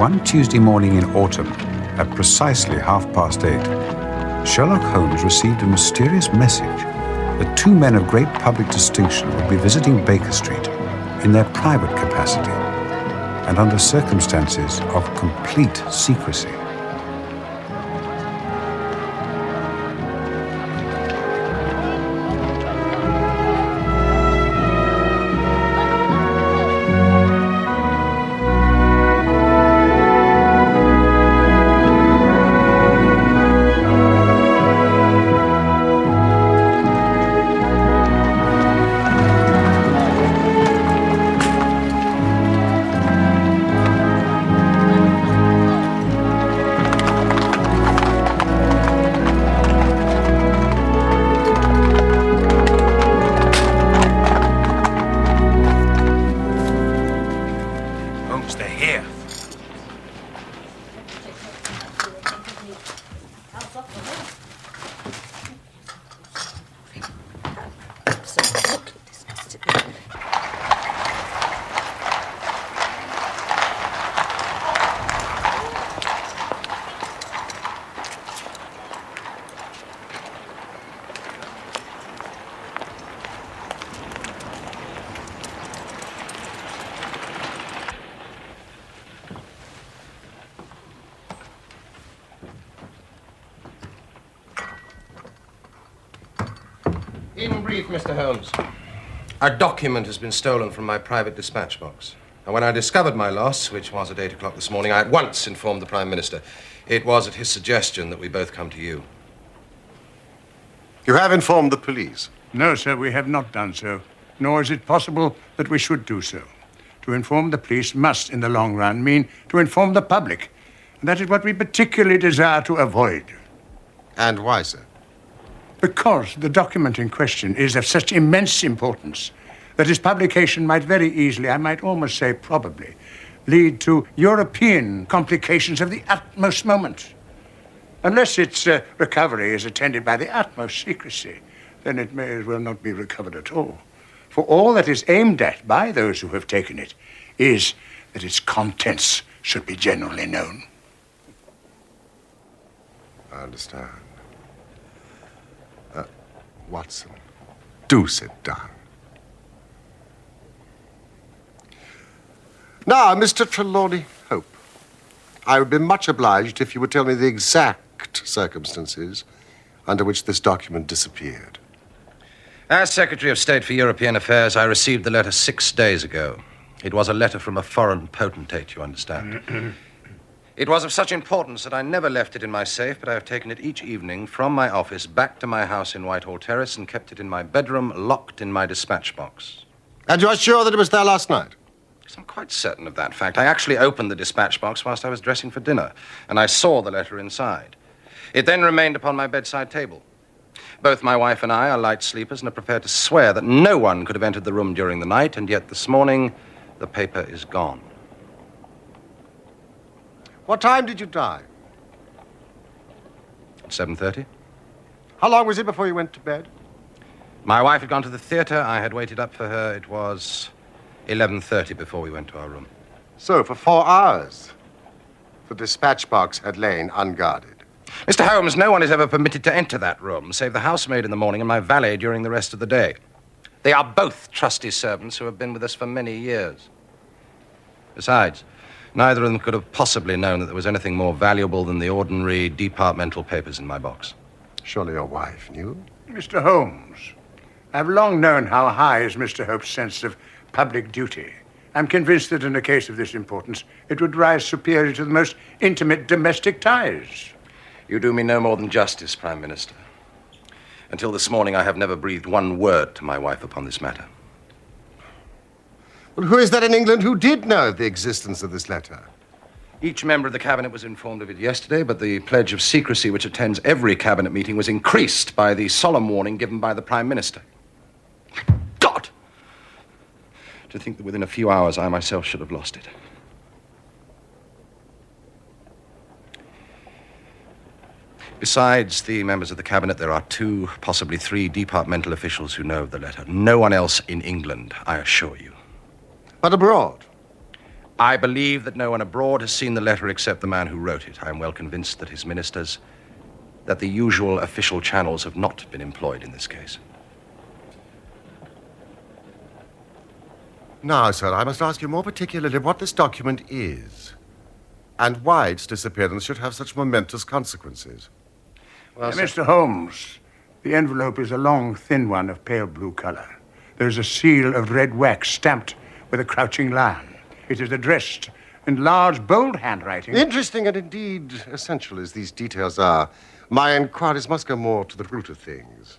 One Tuesday morning in autumn, at precisely 8:30, Sherlock Holmes received a mysterious message that two men of great public distinction would be visiting Baker Street in their private capacity and under circumstances of complete secrecy. Holmes, they're here. In brief, Mr. Holmes, a document has been stolen from my private dispatch box. And when I discovered my loss, which was at 8 o'clock this morning, I at once informed the Prime Minister. It was at his suggestion that we both come to you. You have informed the police? No, sir, we have not done so. Nor is it possible that we should do so. To inform the police must, in the long run, mean to inform the public. And that is what we particularly desire to avoid. And why, sir? Because the document in question is of such immense importance that its publication might very easily, I might almost say probably, lead to European complications of the utmost moment. Unless its recovery is attended by the utmost secrecy, then it may as well not be recovered at all. For all that is aimed at by those who have taken it is that its contents should be generally known. I understand. Watson, do sit down. Now, Mr. Trelawney Hope, I would be much obliged if you would tell me the exact circumstances under which this document disappeared. As Secretary of State for European Affairs, I received the letter 6 days ago. It was a letter from a foreign potentate, you understand. It was of such importance that I never left it in my safe, but I have taken it each evening from my office back to my house in Whitehall Terrace and kept it in my bedroom, locked in my dispatch box. And you are sure that it was there last night? Yes, I'm quite certain of that fact. I actually opened the dispatch box whilst I was dressing for dinner, and I saw the letter inside. It then remained upon my bedside table. Both my wife and I are light sleepers and are prepared to swear that no one could have entered the room during the night, and yet this morning, the paper is gone. What time did you die? At 7:30. How long was it before you went to bed? My wife had gone to the theater. I had waited up for her. It was 11:30 before we went to our room. So, for 4 hours, the dispatch box had lain unguarded. Mr. Holmes, no one is ever permitted to enter that room, save the housemaid in the morning and my valet during the rest of the day. They are both trusty servants who have been with us for many years. Besides, neither of them could have possibly known that there was anything more valuable than the ordinary departmental papers in my box. Surely your wife knew? Mr. Holmes, I've long known how high is Mr. Hope's sense of public duty. I'm convinced that in a case of this importance, it would rise superior to the most intimate domestic ties. You do me no more than justice, Prime Minister. Until this morning, I have never breathed one word to my wife upon this matter. Well, who is there in England who did know of the existence of this letter? Each member of the cabinet was informed of it yesterday, but the pledge of secrecy which attends every cabinet meeting was increased by the solemn warning given by the Prime Minister. God! To think that within a few hours I myself should have lost it. Besides the members of the cabinet, there are 2, possibly 3 departmental officials who know of the letter. No one else in England, I assure you. But abroad? I believe that no one abroad has seen the letter except the man who wrote it. I am well convinced that his ministers, that the usual official channels have not been employed in this case. Now, sir, I must ask you more particularly what this document is and why its disappearance should have such momentous consequences. Well, sir, Mr. Holmes, the envelope is a long, thin one of pale blue color. There is a seal of red wax stamped with a crouching lion. It is addressed in large, bold handwriting. Interesting and indeed essential as these details are, my inquiries must go more to the root of things.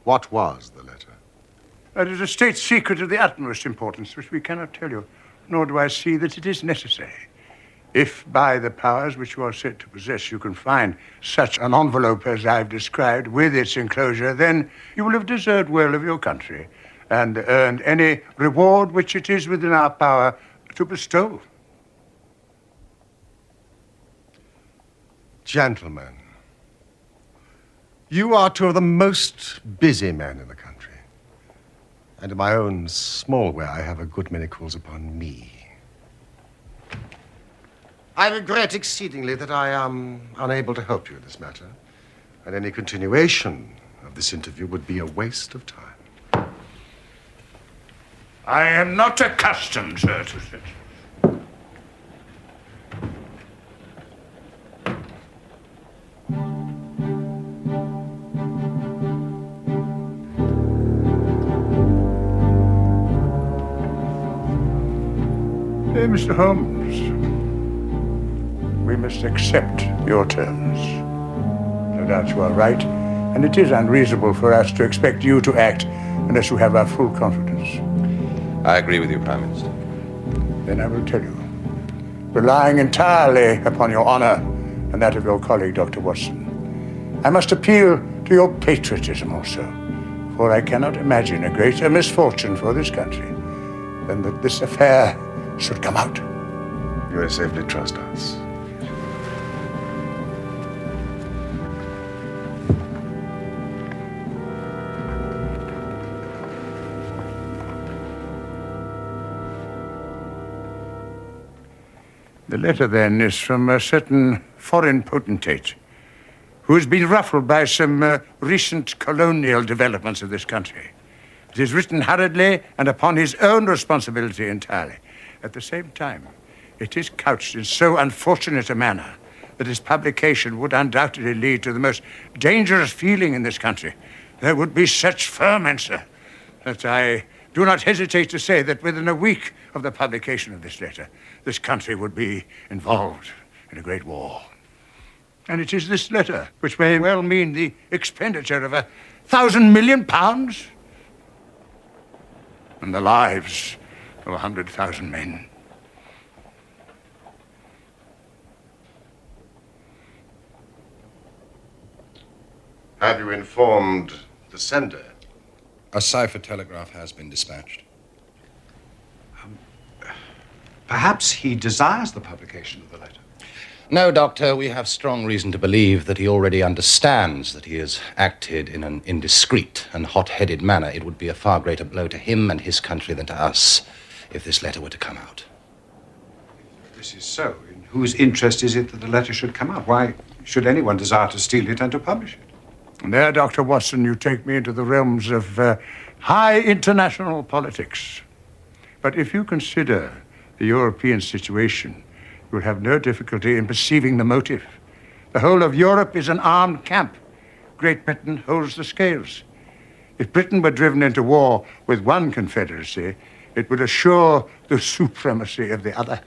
What was the letter? It is a state secret of the utmost importance, which we cannot tell you, nor do I see that it is necessary. If by the powers which you are said to possess you can find such an envelope as I've described with its enclosure, then you will have deserved well of your country and earned any reward which it is within our power to bestow. Gentlemen, you are two of the most busy men in the country. And in my own small way, I have a good many calls upon me. I regret exceedingly that I am unable to help you in this matter, and any continuation of this interview would be a waste of time. I am not accustomed, sir, to such. Mr. Holmes, we must accept your terms. No doubt you are right, and it is unreasonable for us to expect you to act unless you have our full confidence. I agree with you, Prime Minister. Then I will tell you, relying entirely upon your honor and that of your colleague, Dr. Watson, I must appeal to your patriotism also, for I cannot imagine a greater misfortune for this country than that this affair should come out. You may safely trust us. The letter, then, is from a certain foreign potentate who has been ruffled by some recent colonial developments of this country. It is written hurriedly and upon his own responsibility entirely. At the same time, it is couched in so unfortunate a manner that its publication would undoubtedly lead to the most dangerous feeling in this country. There would be such ferment, sir, that I do not hesitate to say that within a week of the publication of this letter, this country would be involved in a great war. And it is this letter which may well mean the expenditure of £1,000 million and the lives of 100,000 men. Have you informed the sender? A cipher telegraph has been dispatched. Perhaps he desires the publication of the letter. No, Doctor, we have strong reason to believe that he already understands that he has acted in an indiscreet and hot-headed manner. It would be a far greater blow to him and his country than to us if this letter were to come out. If this is so, in whose interest is it that the letter should come out? Why should anyone desire to steal it and to publish it? And there, Dr. Watson, you take me into the realms of high international politics. But if you consider the European situation, you will have no difficulty in perceiving the motive. The whole of Europe is an armed camp. Great Britain holds the scales. If Britain were driven into war with one confederacy, it would assure the supremacy of the other,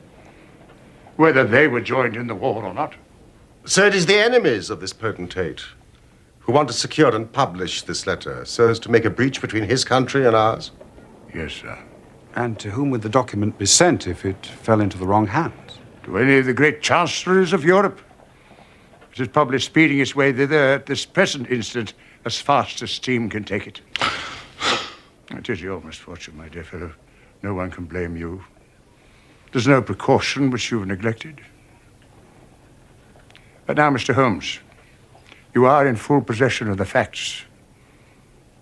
whether they were joined in the war or not. So it is the enemies of this potentate who want to secure and publish this letter so as to make a breach between his country and ours? Yes, sir. And to whom would the document be sent if it fell into the wrong hands? To any of the great chancelleries of Europe. It is probably speeding its way thither at this present instant as fast as steam can take it. It is your misfortune, my dear fellow. No one can blame you. There's no precaution which you've neglected. But now, Mr. Holmes, you are in full possession of the facts.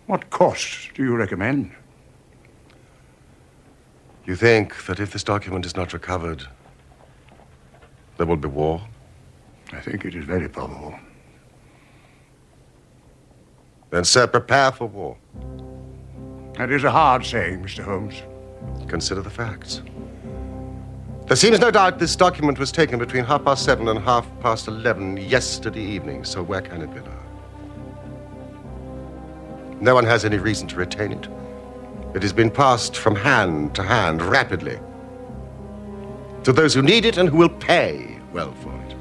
What course do you recommend? You think that if this document is not recovered, there will be war? I think it is very probable. Then, sir, prepare for war. That is a hard saying, Mr. Holmes. Consider the facts. There seems no doubt this document was taken between 7:30 and 11:30 yesterday evening, so where can it be now? No one has any reason to retain it. It has been passed from hand to hand rapidly to those who need it and who will pay well for it.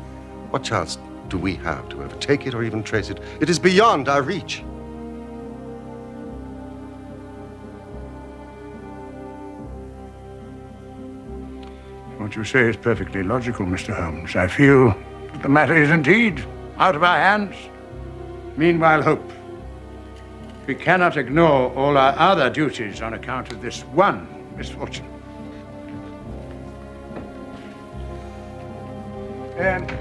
What chance do we have to overtake it or even trace it? It is beyond our reach. What you say is perfectly logical, Mr. Holmes. I feel that the matter is indeed out of our hands. Meanwhile, hope. We cannot ignore all our other duties on account of this one misfortune. And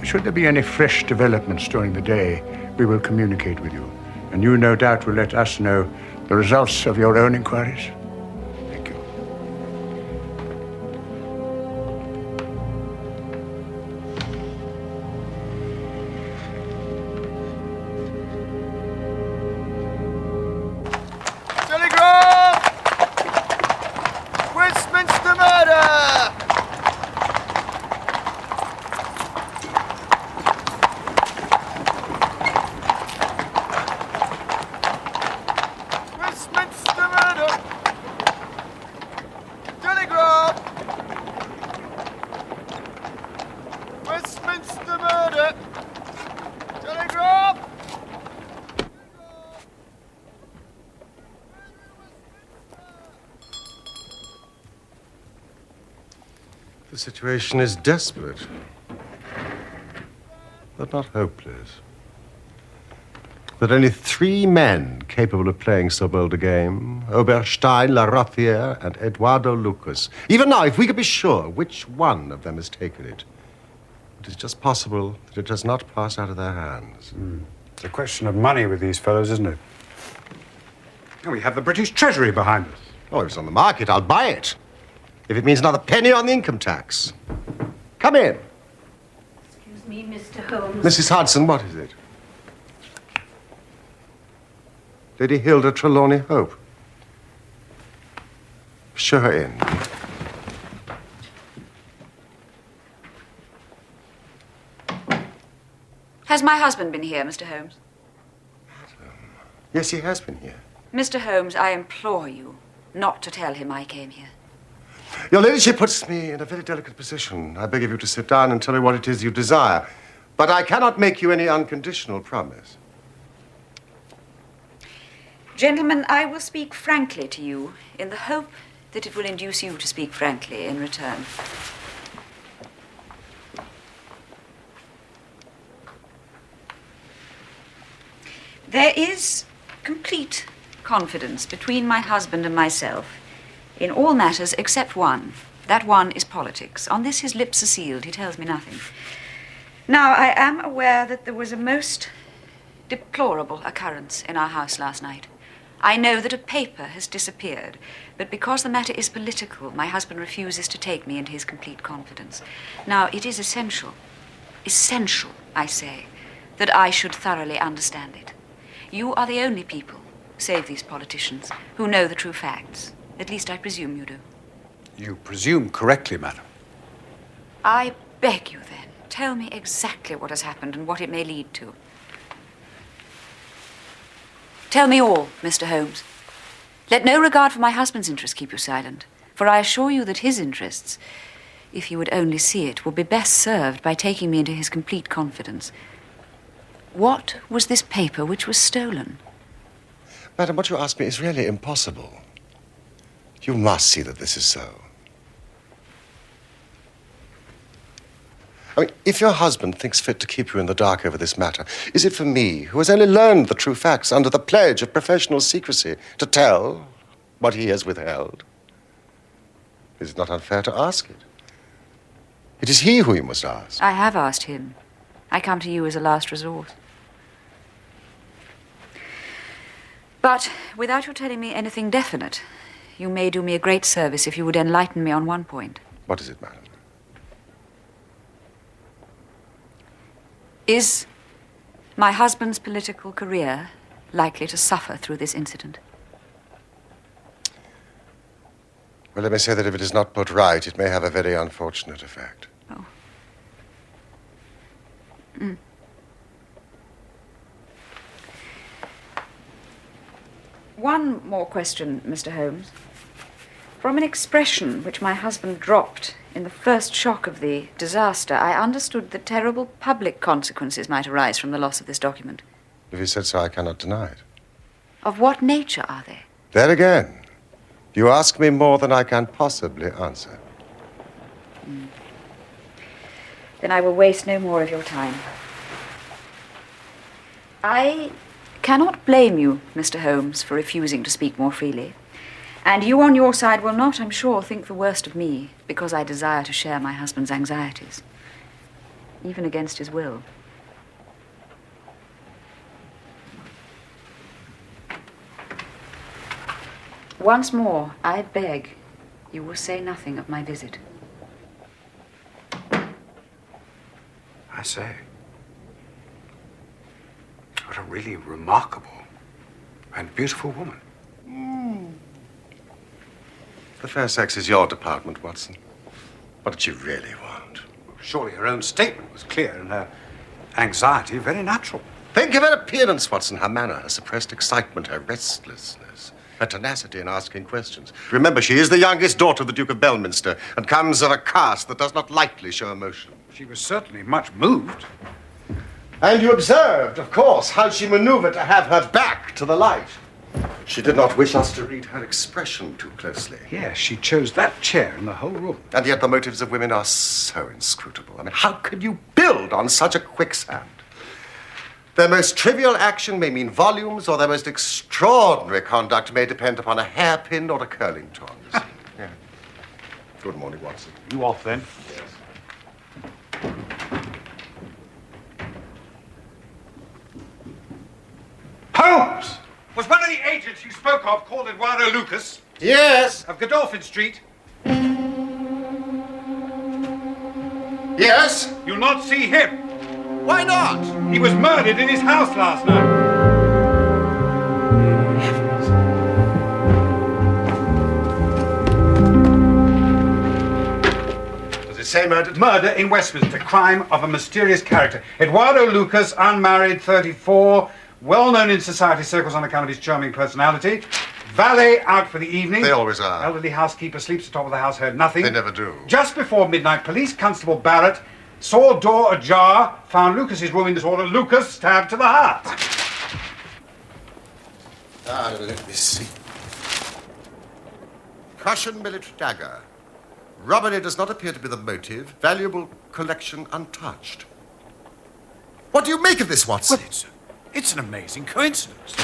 should there be any fresh developments during the day, we will communicate with you. And you, no doubt, will let us know the results of your own inquiries. Thank you. Telegram! Westminster murder! Westminster murder! Telegram! Westminster murder! Telegram! The situation is desperate, but not hopeless. There are only 3 men capable of playing so bold a game: Oberstein, La Rothiere, and Eduardo Lucas. Even now, if we could be sure which one of them has taken it, it is just possible that it does not pass out of their hands. It's a question of money with these fellows, isn't it? We have the British Treasury behind us. Oh, if it's on the market, I'll buy it. If it means another penny on the income tax. Come in. Excuse me, Mr. Holmes. Mrs. Hudson, what is it? Lady Hilda Trelawney Hope. Show her in. Has my husband been here, Mr. Holmes? Yes, he has been here. Mr. Holmes, I implore you not to tell him I came here. Your ladyship puts me in a very delicate position. I beg of you to sit down and tell me what it is you desire. But I cannot make you any unconditional promise. Gentlemen, I will speak frankly to you in the hope that it will induce you to speak frankly in return. There is complete confidence between my husband and myself in all matters except one. That one is politics. On this, his lips are sealed. He tells me nothing. Now, I am aware that there was a most deplorable occurrence in our house last night. I know that a paper has disappeared, but because the matter is political, my husband refuses to take me into his complete confidence. Now, it is essential, I say, that I should thoroughly understand it. You are the only people, save these politicians, who know the true facts. At least I presume you do. You presume correctly, madam. I beg you, then, tell me exactly what has happened and what it may lead to. Tell me all, Mr. Holmes. Let no regard for my husband's interests keep you silent, for I assure you that his interests, if he would only see it, will be best served by taking me into his complete confidence. What was this paper which was stolen? Madam, what you ask me is really impossible. You must see that this is so. I mean, if your husband thinks fit to keep you in the dark over this matter, is it for me, who has only learned the true facts under the pledge of professional secrecy, to tell what he has withheld? It is not unfair to ask it. It is he who you must ask. I have asked him. I come to you as a last resort. But without your telling me anything definite, you may do me a great service if you would enlighten me on one point. What is it, madam? Is my husband's political career likely to suffer through this incident? Well, let me say that if it is not put right, it may have a very unfortunate effect. Oh. One more question, Mr. Holmes. From an expression which my husband dropped in the first shock of the disaster, I understood that terrible public consequences might arise from the loss of this document. If you said so, I cannot deny it. Of what nature are they? There again, you ask me more than I can possibly answer. Then I will waste no more of your time. I cannot blame you, Mr. Holmes, for refusing to speak more freely. And you on your side will not, I'm sure, think the worst of me because I desire to share my husband's anxieties, even against his will. Once more, I beg you will say nothing of my visit. I say, what a really remarkable and beautiful woman. The fair sex is your department, Watson. What did you really want? Surely her own statement was clear and her anxiety very natural. Think of her appearance, Watson, her manner, her suppressed excitement, her restlessness, her tenacity in asking questions. Remember, she is the youngest daughter of the Duke of Belminster and comes of a caste that does not lightly show emotion. She was certainly much moved. And you observed, of course, how she maneuvered to have her back to the light. She did not wish us to read her expression too closely. Yes, she chose that chair in the whole room. And yet the motives of women are so inscrutable. I mean, how could you build on such a quicksand? Their most trivial action may mean volumes, or their most extraordinary conduct may depend upon a hairpin or a curling tongs. Yeah. Good morning, Watson. You off then? Yes. Holmes! Was one of the agents you spoke of called Eduardo Lucas Yes. of Godolphin Street? Yes. You'll not see him. Why not? He was murdered in his house last night. Does it say murdered? Murder in Westminster, crime of a mysterious character. Eduardo Lucas, unmarried, 34, well known in society circles on account of his charming personality. Valet out for the evening. They always are. Elderly housekeeper sleeps atop of the house, heard nothing. They never do. Just before midnight, Police Constable Barrett saw door ajar, found Lucas's room in disorder. Lucas stabbed to the heart. Let me see. Prussian military dagger. Robbery does not appear to be the motive. Valuable collection untouched. What do you make of this, Watson? Well, it's an amazing coincidence.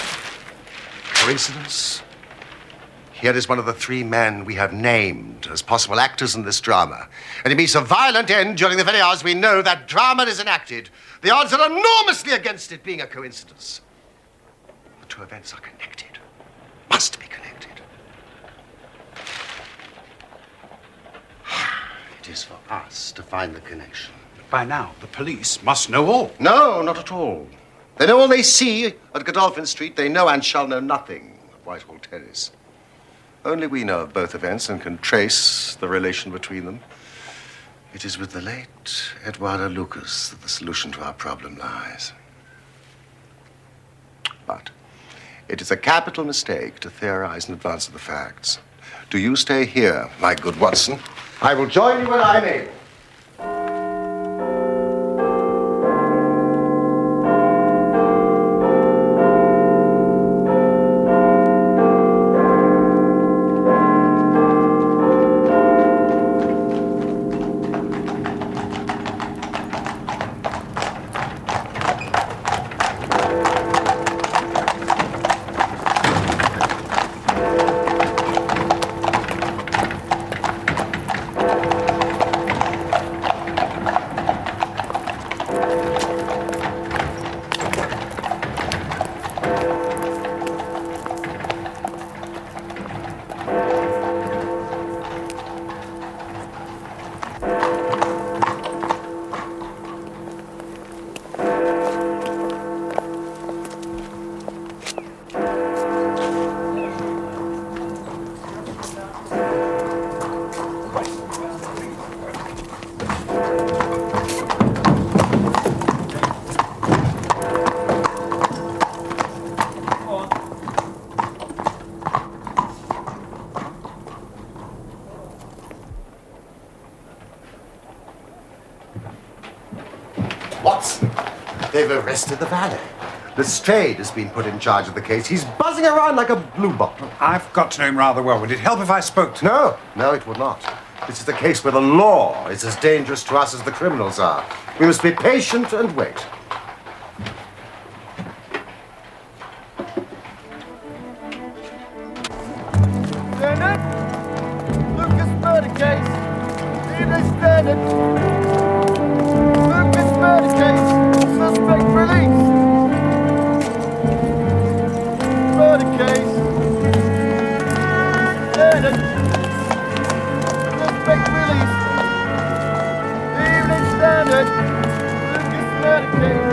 Coincidence? Here is one of the three men we have named as possible actors in this drama. And it meets a violent end during the very hours we know that drama is enacted. The odds are enormously against it being a coincidence. The two events are connected. Must be connected. It is for us to find the connection. By now, the police must know all. No, not at all. They know all they see at Godolphin Street. They know and shall know nothing of Whitehall Terrace. Only we know of both events and can trace the relation between them. It is with the late Eduardo Lucas that the solution to our problem lies. But it is a capital mistake to theorize in advance of the facts. Do you stay here, my good Watson? I will join you when I'm able. They've arrested the valet. Lestrade has been put in charge of the case. He's buzzing around like a bluebottle. I've got to know him rather well. Would it help if I spoke to him? No, it would not. This is a case where the law is as dangerous to us as the criminals are. We must be patient and wait. Lieutenant! Lucas murder case! Evening Lieutenant! Lucas murder case! Suspect released! Murder case! Lieutenant! Suspect released! Evening Standard! Lucas murder case!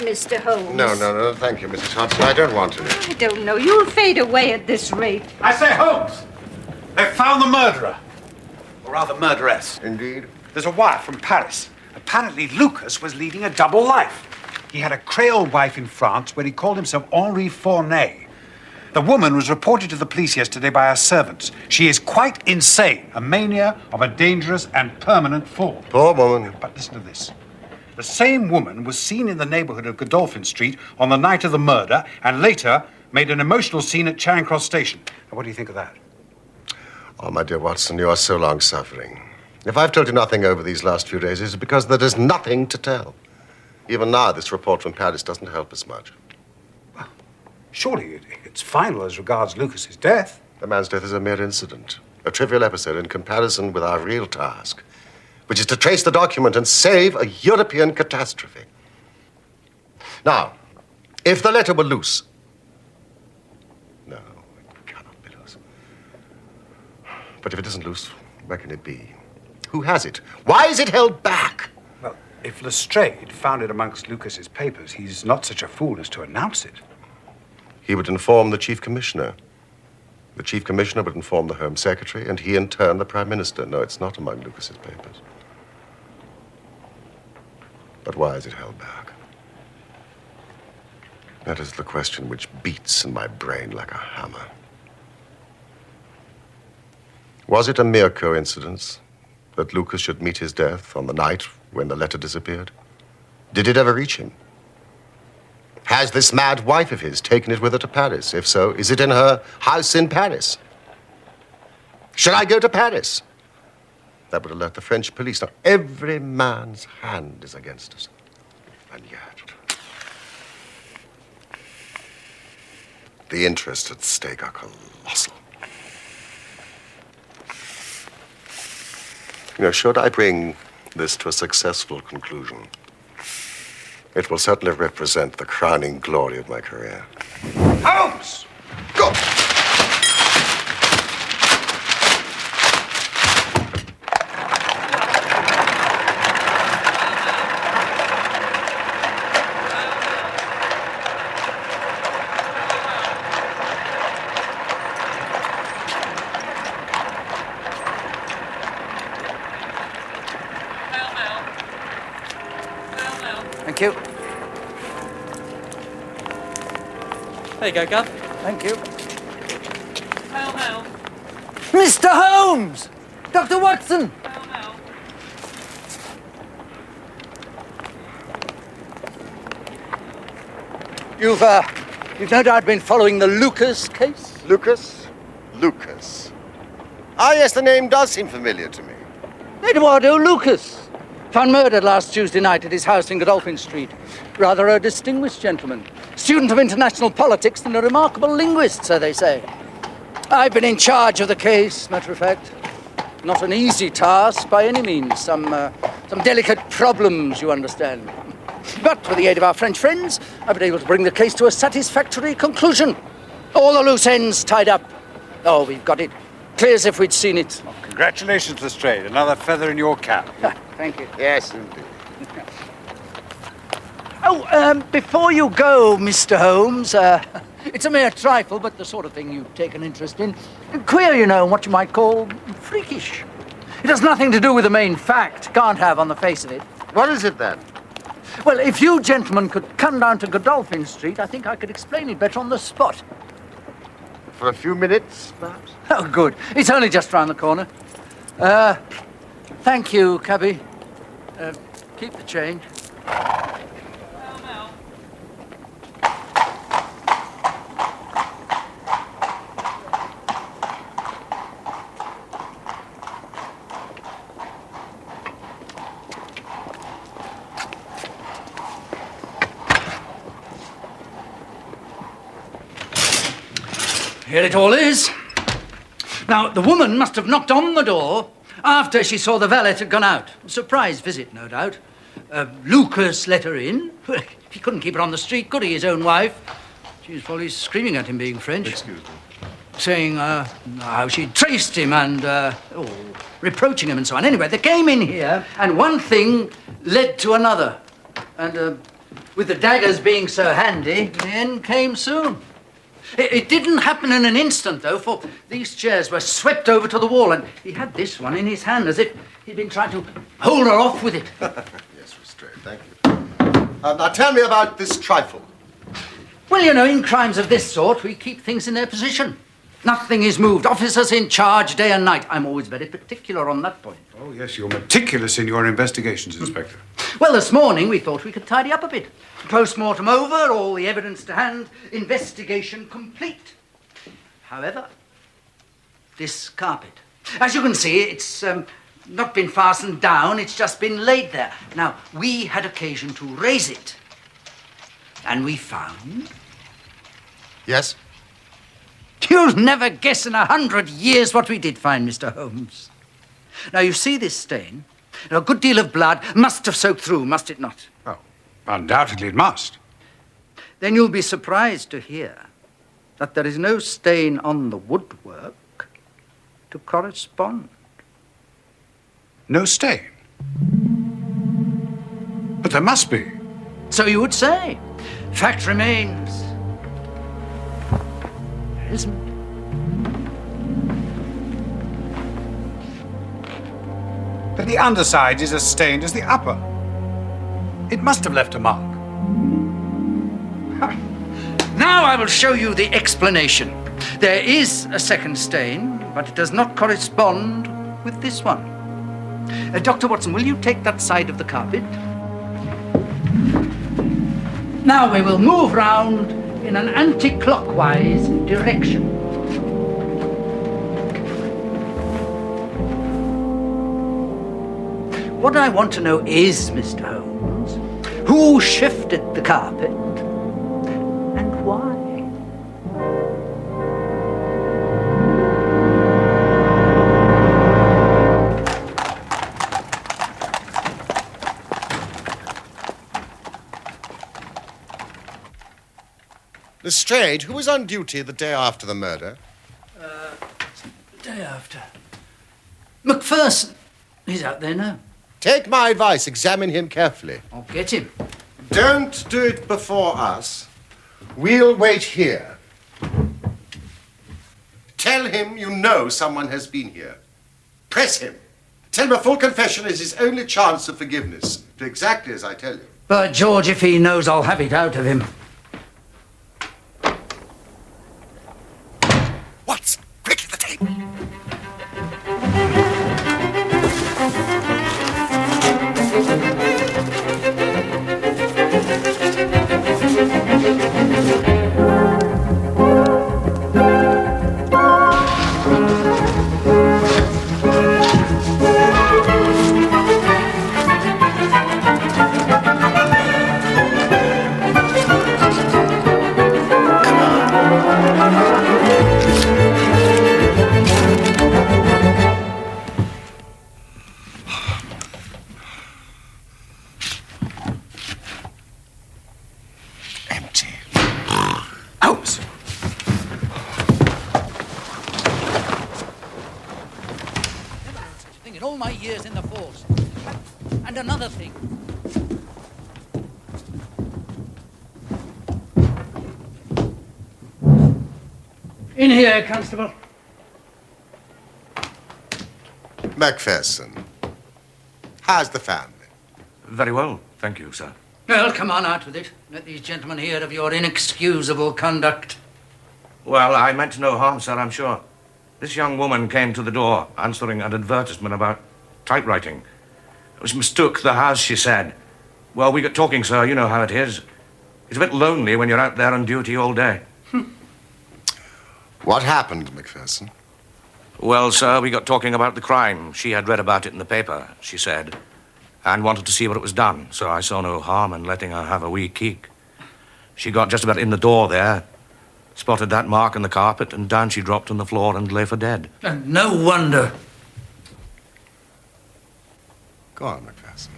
Mr. Holmes. No, thank you, Mrs. Hudson. I don't want to. I don't know. You'll fade away at this rate. I say, Holmes! They've found the murderer. Or rather, murderess. Indeed. There's a wire from Paris. Apparently, Lucas was leading a double life. He had a Creole wife in France where he called himself Henri Fournay. The woman was reported to the police yesterday by her servants. She is quite insane, a mania of a dangerous and permanent form. Poor woman. But listen to this. The same woman was seen in the neighborhood of Godolphin Street on the night of the murder and later made an emotional scene at Charing Cross Station. Now, what do you think of that? Oh, my dear Watson, you are so long suffering. If I've told you nothing over these last few days, it's because there is nothing to tell. Even now, this report from Paris doesn't help us much. Well, surely it's final as regards Lucas's death. The man's death is a mere incident, a trivial episode in comparison with our real task, which is to trace the document and save a European catastrophe. Now, if the letter were loose... No, it cannot be loose. But if it isn't loose, where can it be? Who has it? Why is it held back? Well, if Lestrade found it amongst Lucas's papers, he's not such a fool as to announce it. He would inform the Chief Commissioner. The Chief Commissioner would inform the Home Secretary, and he, in turn, the Prime Minister. No, it's not among Lucas's papers. But why is it held back? That is the question which beats in my brain like a hammer. Was it a mere coincidence that Lucas should meet his death on the night when the letter disappeared? Did it ever reach him? Has this mad wife of his taken it with her to Paris? If so, is it in her house in Paris? Should I go to Paris? That would alert the French police. Now, every man's hand is against us. And yet, the interests at stake are colossal. You know, should I bring this to a successful conclusion, it will certainly represent the crowning glory of my career. Holmes! Go! Thank you. There you go, Gov. Thank you. Hail, hail. Mr. Holmes! Dr. Watson! Hail, hail. You've no doubt been following the Lucas case? Lucas? Lucas. Ah, yes, the name does seem familiar to me. Eduardo Lucas. Found murdered last Tuesday night at his house in Godolphin Street. Rather a distinguished gentleman. Student of international politics and a remarkable linguist, so they say. I've been in charge of the case, matter of fact. Not an easy task by any means. Some delicate problems, you understand. But with the aid of our French friends, I've been able to bring the case to a satisfactory conclusion. All the loose ends tied up. Oh, we've got it. Clear as if we'd seen it. Oh, congratulations, Lestrade. Another feather in your cap. Thank you. Yes, indeed. Before you go, Mr. Holmes, it's a mere trifle, but the sort of thing you take an interest in. Queer, you know, what you might call freakish. It has nothing to do with the main fact. Can't have on the face of it. What is it then? Well, if you gentlemen could come down to Godolphin Street, I think I could explain it better on the spot. For a few minutes, perhaps? Oh, good. It's only just round the corner. Thank you, cabby. Keep the change. Here it all is. Now, the woman must have knocked on the door after she saw the valet had gone out. A surprise visit, no doubt. Lucas let her in. He couldn't keep her on the street, could he, his own wife? She was probably screaming at him, being French. Excuse me. Saying how she'd traced him and reproaching him and so on. Anyway, they came in here, and one thing led to another. And with the daggers being so handy, the end came soon. It didn't happen in an instant, though, for these chairs were swept over to the wall, and he had this one in his hand as if he'd been trying to hold her off with it. Yes, Lestrade, thank you. Now tell me about this trifle. Well, you know, in crimes of this sort, we keep things in their position. Nothing is moved. Officers in charge day and night. I'm always very particular on that point. Oh, yes, you're meticulous in your investigations, Inspector. Well, this morning we thought we could tidy up a bit. Post-mortem over, all the evidence to hand, investigation complete. However, this carpet. As you can see, it's not been fastened down, it's just been laid there. Now, we had occasion to raise it. And we found... Yes? You'll never guess in 100 years what we did find, Mr. Holmes. Now, you see this stain? A good deal of blood must have soaked through, must it not? Oh, undoubtedly it must. Then you'll be surprised to hear that there is no stain on the woodwork to correspond. No stain? But there must be. So you would say. Fact remains. There isn't. But the underside is as stained as the upper. It must have left a mark. Now I will show you the explanation. There is a second stain, but it does not correspond with this one. Dr. Watson, will you take that side of the carpet? Now we will move round in an anti-clockwise direction. What I want to know is, Mr. Holmes, who shifted the carpet and why? Lestrade, who was on duty the day after the murder? The day after. Macpherson. He's out there now. Take my advice, examine him carefully. I'll get him. Don't do it before us. We'll wait here. Tell him you know someone has been here. Press him. Tell him a full confession is his only chance of forgiveness. Do exactly as I tell you. But George, if he knows, I'll have it out of him. Watson, quickly the tape. empty. Holmes! In all my years in the force. And another thing. In here, Constable. Macpherson, how's the family? Very well, thank you, sir. Well, come on, out with it. Let these gentlemen hear of your inexcusable conduct. Well, I meant no harm, sir, I'm sure. This young woman came to the door answering an advertisement about typewriting. It was mistook the house, she said. Well, we got talking, sir. You know how it is. It's a bit lonely when you're out there on duty all day. What happened, Macpherson? Well, sir, we got talking about the crime. She had read about it in the paper, she said, and wanted to see what it was done. So I saw no harm in letting her have a wee keek. She got just about in the door there, spotted that mark on the carpet, and down she dropped on the floor and lay for dead. And no wonder. Go on, Macpherson.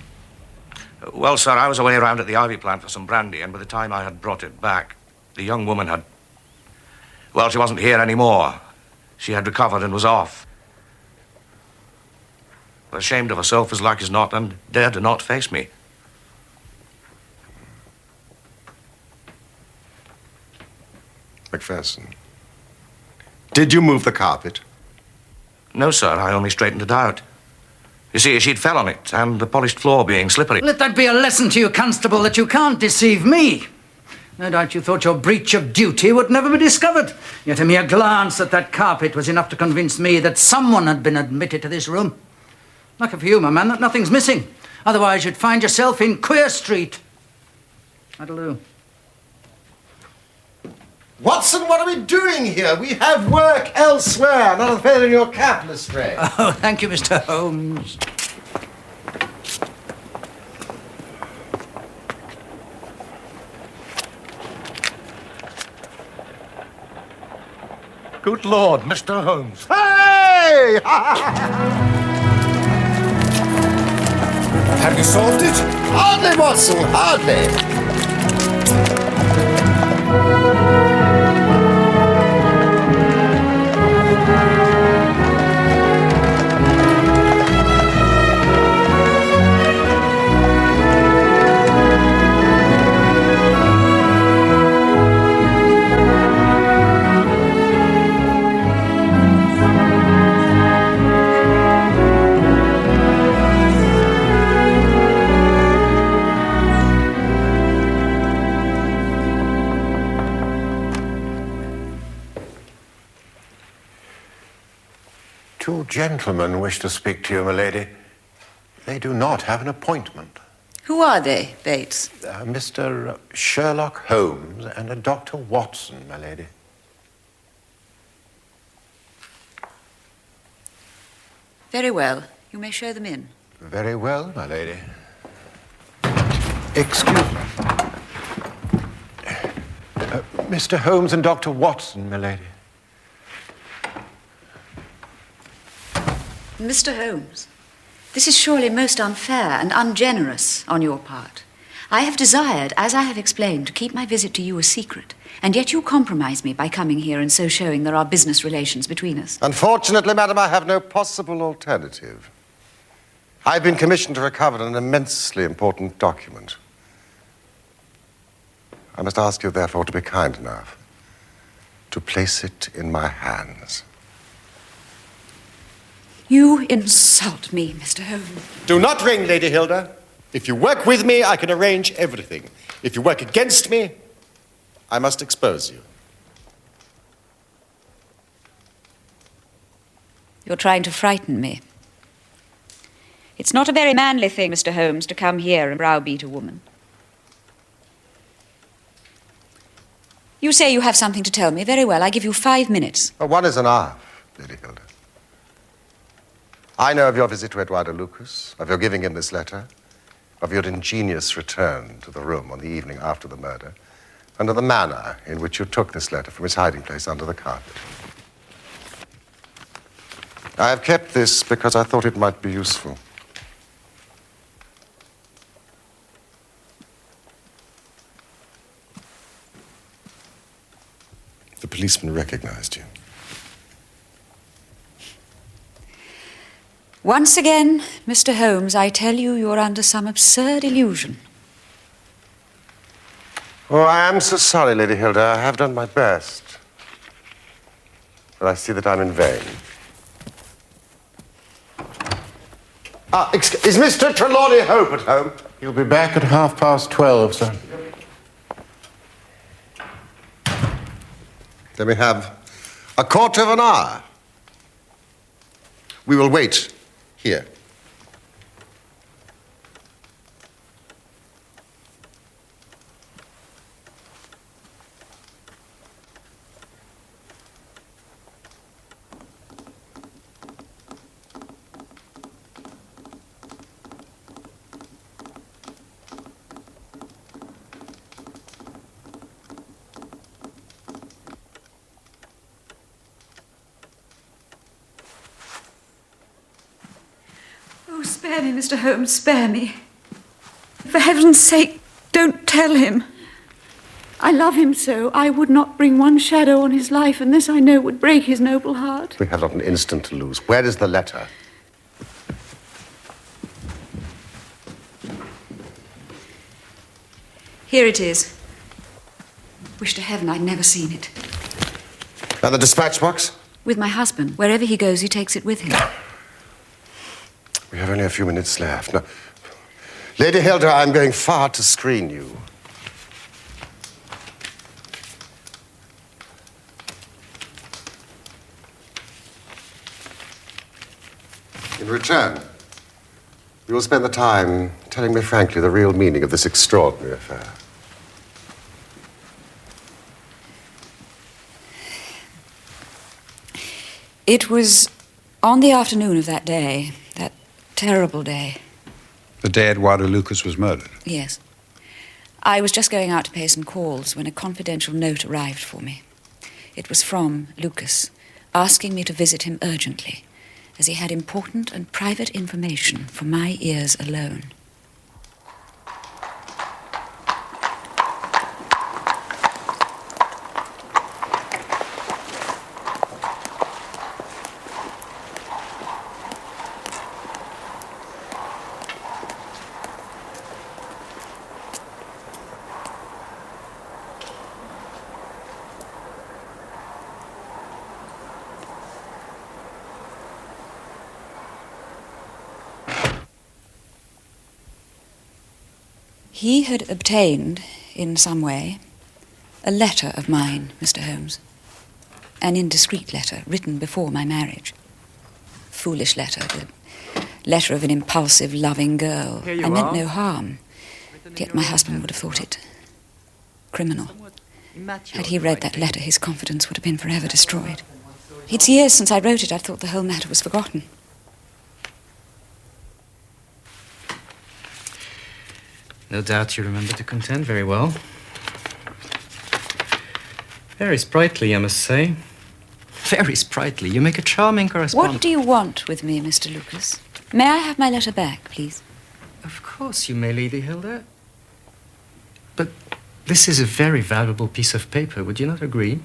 Well, sir, I was away around at the Ivy plant for some brandy, and by the time I had brought it back, the young woman had... Well, she wasn't here anymore. She had recovered and was off. Ashamed of herself as like as not, and dared to not face me. Macpherson, did you move the carpet? No, sir, I only straightened it out. You see, she'd fell on it, and the polished floor being slippery. Let that be a lesson to you, Constable, that you can't deceive me. No doubt you thought your breach of duty would never be discovered. Yet a mere glance at that carpet was enough to convince me that someone had been admitted to this room. Lucky for you, my man, that nothing's missing. Otherwise, you'd find yourself in Queer Street. That'll do. Watson, what are we doing here? We have work elsewhere, not a feather in your cap, Lestrade. Oh, thank you, Mr. Holmes. Good Lord, Mr. Holmes. Hey! Have you solved it? Hardly, Watson, hardly. Two gentlemen wish to speak to you, milady. They do not have an appointment. Who are they, Bates? Mr. Sherlock Holmes and a Dr. Watson, my lady. Very well. You may show them in. Very well, my lady. Excuse me. Mr. Holmes and Dr. Watson, my lady. Mr. Holmes, this is surely most unfair and ungenerous on your part. I have desired, as I have explained, to keep my visit to you a secret, and yet you compromise me by coming here and so showing there are business relations between us. Unfortunately, madam, I have no possible alternative. I've been commissioned to recover an immensely important document. I must ask you, therefore, to be kind enough to place it in my hands. You insult me, Mr. Holmes. Do not ring, Lady Hilda. If you work with me, I can arrange everything. If you work against me, I must expose you. You're trying to frighten me. It's not a very manly thing, Mr. Holmes, to come here and browbeat a woman. You say you have something to tell me. Very well, I give you 5 minutes. Well, one is enough, Lady Hilda. I know of your visit to Eduardo Lucas, of your giving him this letter, of your ingenious return to the room on the evening after the murder, and of the manner in which you took this letter from its hiding place under the carpet. I have kept this because I thought it might be useful. The policeman recognized you. Once again, Mr. Holmes, I tell you, you're under some absurd illusion. Oh, I am so sorry, Lady Hilda. I have done my best. But I see that I'm in vain. Is Mr. Trelawney Hope at home? He'll be back at 12:30, sir. Then we have a quarter of an hour. We will wait here. Oh, spare me, Mr. Holmes, spare me. For heaven's sake, don't tell him. I love him so, I would not bring one shadow on his life, and this I know would break his noble heart. We have not an instant to lose. Where is the letter? Here it is. Wish to heaven I'd never seen it. And the dispatch box? With my husband. Wherever he goes, he takes it with him. We have only a few minutes left. Now, Lady Hilda, I'm going far to screen you. In return, you will spend the time telling me frankly the real meaning of this extraordinary affair. It was on the afternoon of that day, that terrible day. The day Eduardo Lucas was murdered. Yes. I was just going out to pay some calls when a confidential note arrived for me. It was from Lucas, asking me to visit him urgently, as he had important and private information for my ears alone. He had obtained, in some way, a letter of mine, Mr. Holmes. An indiscreet letter, written before my marriage. Foolish letter, the letter of an impulsive, loving girl. I meant no harm, yet my husband would have thought it criminal. Had he read that letter, his confidence would have been forever destroyed. It's years since I wrote it. I thought the whole matter was forgotten. No doubt you remember the content very well. Very sprightly, I must say. Very sprightly. You make a charming correspondent. What do you want with me, Mr. Lucas? May I have my letter back, please? Of course you may, Lady Hilda. But this is a very valuable piece of paper, would you not agree?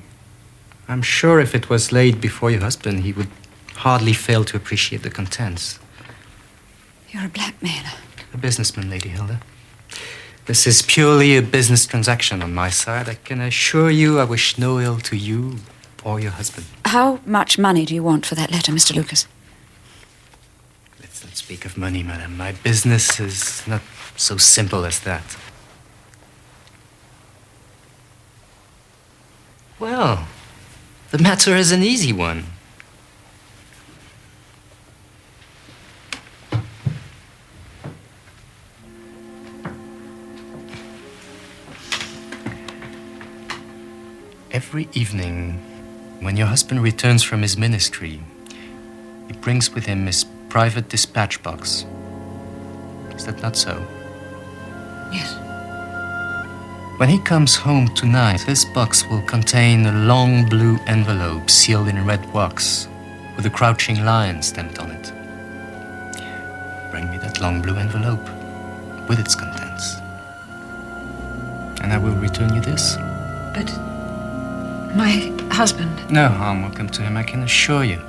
I'm sure if it was laid before your husband, he would hardly fail to appreciate the contents. You're a blackmailer. A businessman, Lady Hilda. This is purely a business transaction on my side. I can assure you I wish no ill to you or your husband. How much money do you want for that letter, Mr. Lucas? Let's not speak of money, madam. My business is not so simple as that. Well, the matter is an easy one. Every evening, when your husband returns from his ministry, he brings with him his private dispatch box. Is that not so? Yes. When he comes home tonight, this box will contain a long blue envelope sealed in red wax with a crouching lion stamped on it. Bring me that long blue envelope with its contents, and I will return you this. But My husband. No harm will come to him, I can assure you.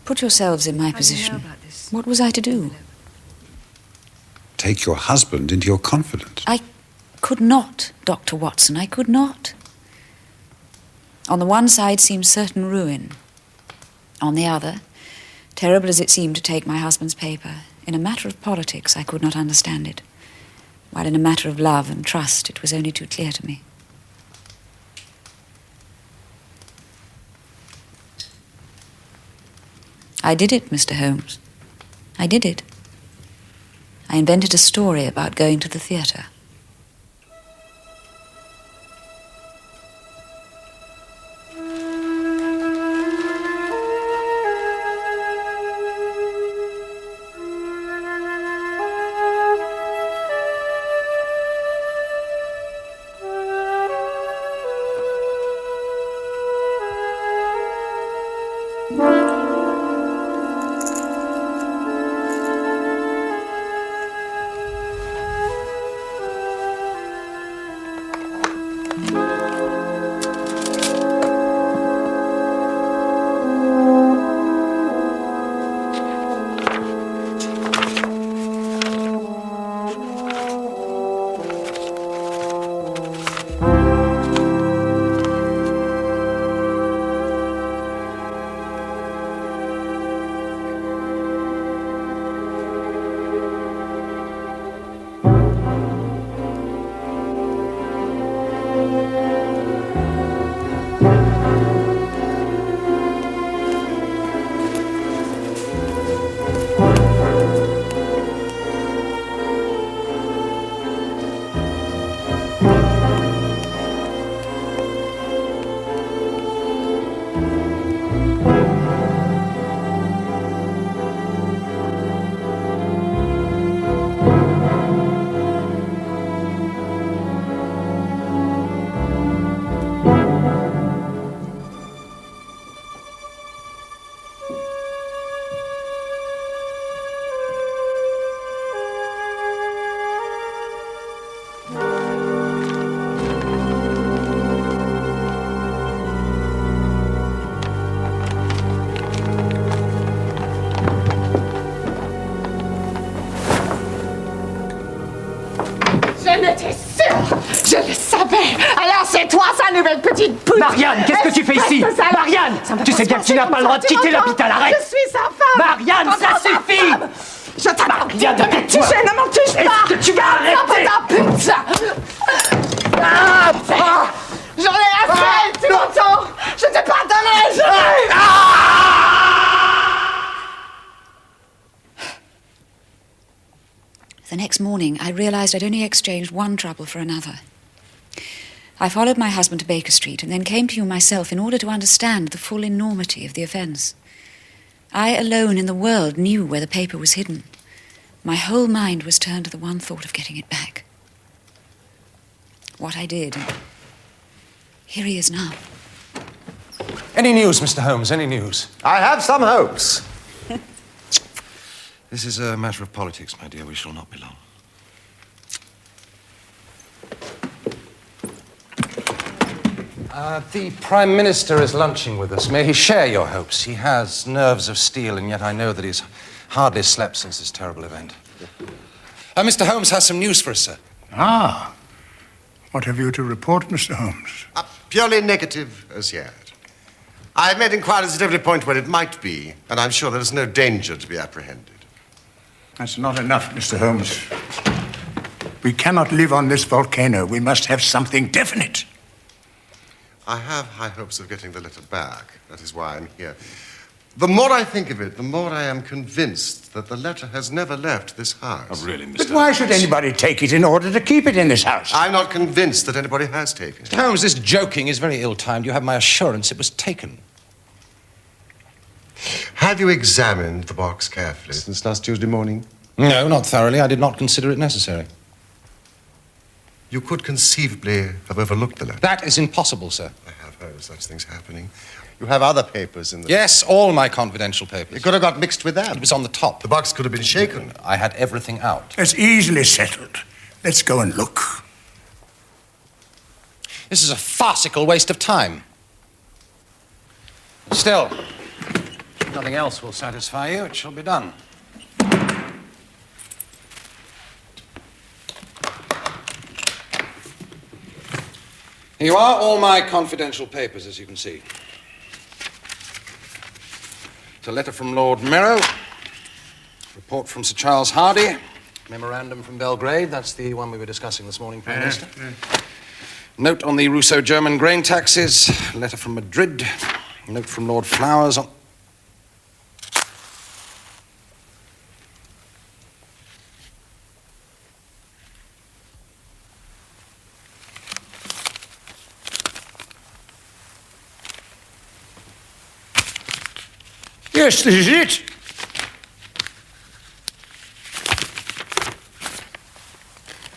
Put yourselves in my position. What was I to do? Take your husband into your confidence. I could not, Dr. Watson, I could not. On the one side seemed certain ruin. On the other, terrible as it seemed to take my husband's paper, in a matter of politics I could not understand it, while in a matter of love and trust it was only too clear to me. I did it, Mr. Holmes. I did it. I invented a story about going to the theatre. J'étais sûre! Je le savais! Alors c'est toi, sa nouvelle petite pute! Marianne, qu'est-ce que tu fais ici? Marianne! Tu sais bien que tu n'as pas le droit de quitter l'hôpital, arrête! Je suis sa femme! Marianne, ça suffit! Je t'apprends! Marianne, ne me touche! Ne m'en touche pas! Est-ce que tu vas arrêter? Ta pute! J'en ai assez! Tu m'entends? Je te pardonnerai! The next morning, I realized I'd only exchanged one trouble for another. I followed my husband to Baker Street and then came to you myself in order to understand the full enormity of the offence. I alone in the world knew where the paper was hidden. My whole mind was turned to the one thought of getting it back. What I did, and here he is now. Any news, Mr. Holmes? Any news? I have some hopes. This is a matter of politics, my dear. We shall not be long. The Prime Minister is lunching with us. May he share your hopes. He has nerves of steel, and yet I know that he's hardly slept since this terrible event. Mr. Holmes has some news for us, sir. Ah. What have you to report, Mr. Holmes? Purely negative as yet. I have made inquiries at every point where it might be, and I'm sure there is no danger to be apprehended. That's not enough, Mr. Holmes. We cannot live on this volcano. We must have something definite. I have high hopes of getting the letter back. That is why I'm here. The more I think of it, the more I am convinced that the letter has never left this house. Oh, really, Mr. But why should anybody take it in order to keep it in this house? I'm not convinced that anybody has taken it. Mr. Holmes, this joking is very ill-timed. You have my assurance it was taken. Have you examined the box carefully since last Tuesday morning? No, not thoroughly. I did not consider it necessary. You could conceivably have overlooked the letter. That is impossible, sir. I have heard of such things happening. You have other papers in the... Yes, all my confidential papers. It could have got mixed with that. It was on the top. The box could have been shaken. I had everything out. It's easily settled. Let's go and look. This is a farcical waste of time. Still, if nothing else will satisfy you, it shall be done. Here you are, all my confidential papers, as you can see. It's a letter from Lord Merrow, report from Sir Charles Hardy, memorandum from Belgrade, that's the one we were discussing this morning, Prime Minister. Note on the Russo-German grain taxes, letter from Madrid, note from Lord Flowers on... Yes, this is it.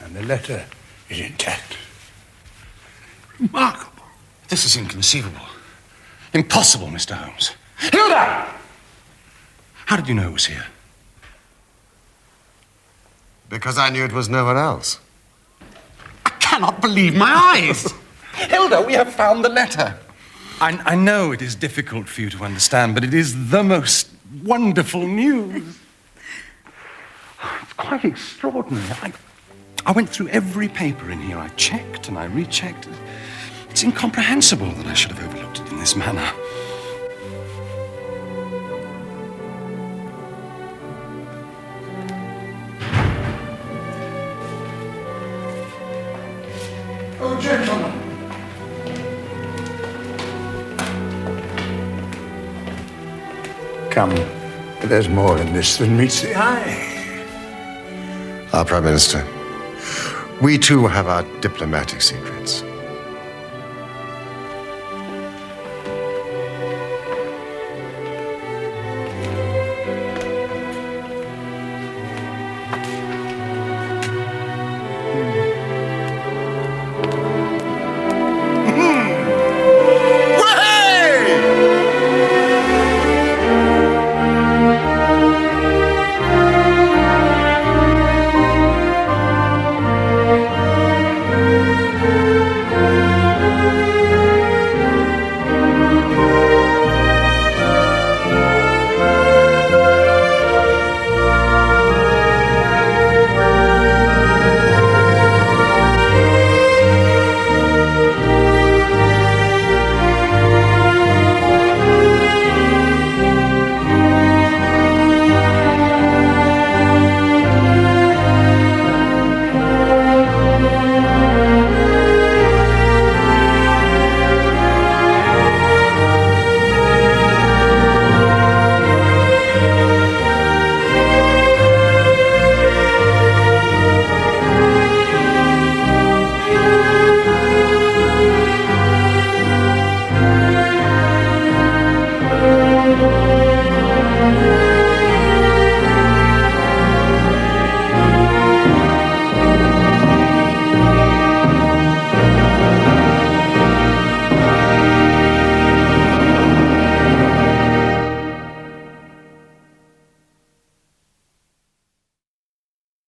And the letter is intact. Remarkable. This is inconceivable. Impossible, Mr. Holmes. Hilda! How did you know it was here? Because I knew it was no one else. I cannot believe my eyes! Hilda, we have found the letter. I know it is difficult for you to understand, but it is the most wonderful news. It's quite extraordinary. I went through every paper in here. I checked and I rechecked. It's incomprehensible that I should have overlooked it in this manner. Oh, gentlemen. Come, there's more in this than meets the eye. Our Prime Minister, we too have our diplomatic secrets.